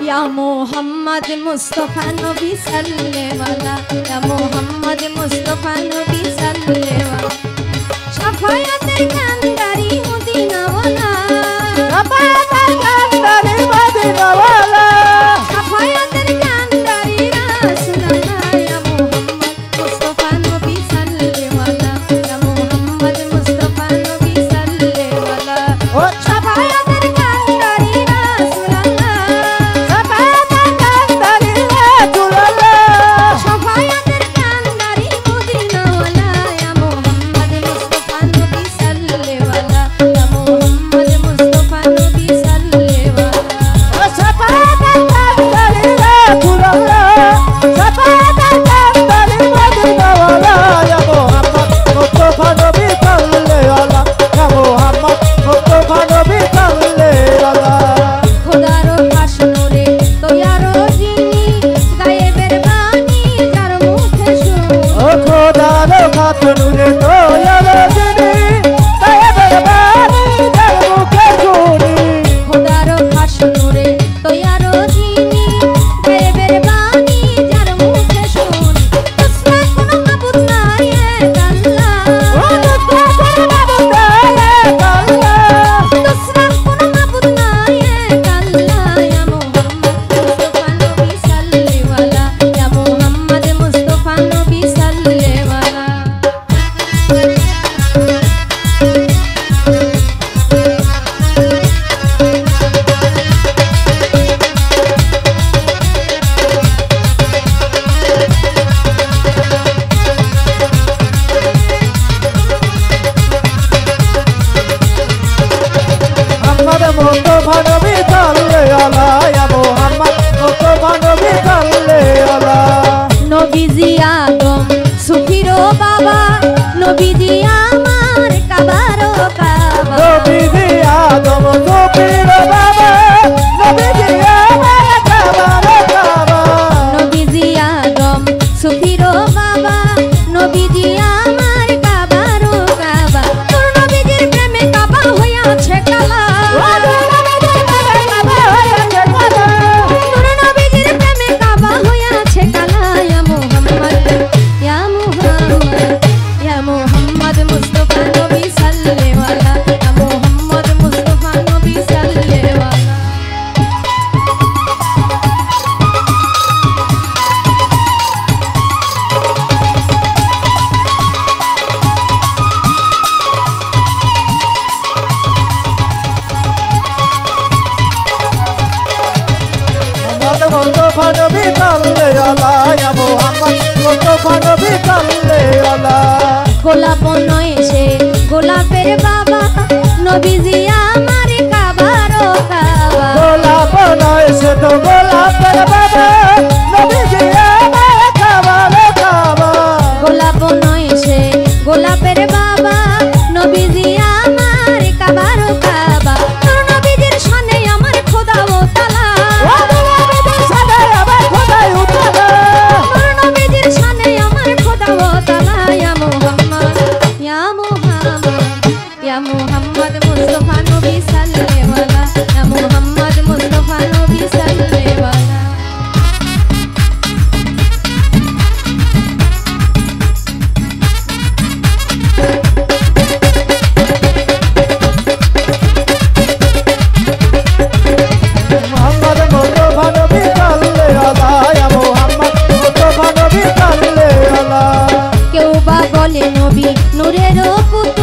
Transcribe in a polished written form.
या मोहम्मद मुस्तफा नबी सल्ले वाला या मोहम्मद मुस्तफा नबी सल्ले वाला शफायतेर कांदारी मदीना वाला शफायतेर कांदारी मदीना वाला शफायतेर कांदारी रसूलुल्लाह या मोहम्मद मुस्तफा नबी सल्ले वाला या मोहम्मद मुस्तफा नबी सल्ले वाला ओ शफायतेर कांदारी रसूलुल्लाह शफायतेर कांदारी रसूलुल्लाह शफायतेर कांदारी मदीना वाला या मोहम्मद मुस्तफा नबी सल्ले वाला या मोहम्मद मुस्तफा नबी सल्ले वाला ओ शफायतेर कांदारी रसूलुल्लाह शफायतेर कांदारी मदीना वाला या मोहम्मद मुस्तफा नबी सल्ले वाला या मोहम्मद मुस्तफा नबी सल्ले वाला खुदारो खास नूरे तो यारो जिनी गायबेर बानी जार मुखे शुनी ओ खुदारो खास नूरे तो यारो जिनी गायबेर बानी जार मुखे शुनी खुदारो खास नूरे तो यारो जिनी गायबेर बानी जार मुखे शुनी दूसरा कोनो माबूद नाई एक अल्लाह ओ दूसरा कोनो माबूद नाई एक अल्लाह दूसरा कोनो माबूद नाई एक अल्लाह या मोहम्मद मुस्तफा नबी सल्ले वाला या मोहम्मद मुस्तफा नबी सल्ले वाला मोहम्मद मुस्तफा नबी सल्ले वाला या मोहम्मद मुस्तफा नबी सल्ले वाला नबीजी आदम सुफिरो बाबा नबीजी আমার কাবারো কাবা নবীজি আদম সুফিরো বাবা নবীজি আমার কাবারো কাবা নবীজি আদম সুফিরো বাবা নবীজি আমার কাবারো কাবা তোর নবীজির প্রেমে কাবা হইয়াছে কালা তোর নবীজির প্রেমে কাবা হইয়াছে কালা ইয়া মোহাম্মদ ইয়া মোহাম্মদ ইয়া মোহাম্মদ মুস্তফা নবী সাল্লে ওয়ালা ইয়া মোহাম্মদ মুস্তফা নবী সাল্লে ওয়ালা मोहम्मद मुस्तफा नबी सल्ले वाला या मोहम्मद मुस्तफा नबी सल्ले वाला গোলাপ নয়সে গোলাপের বাবা নবীজি আমার কাবারো কাবা গোলাপ নয়সে তো গোলাপের বাবা নবীজি আমার কাবারো কাবা গোলাপ নয়সে গোলাপের বাবা নবীজি আমার কাবারো কাবা তোর নবীজির শানে আমার খোদা ও তাআলা নবীজির শানে আমার খোদা ও তাআলা তোর নবীজির শানে আমার খোদা ও তাআলা ইয়া মোহাম্মদ ইয়া মোহাম্মদ ইয়া মোহাম্মদ মুস্তফা নবী সাল্লে ওয়ালা ইয়া মোহাম্মদ মুস্তফা নবী সাল্লে ওয়ালা मोहम्मद मुस्तफा नबी सल्ले वाला या मोहम्मद मुस्तफा नबी सल्ले वाला केउ बा बोले नबी नूरेर पुत्र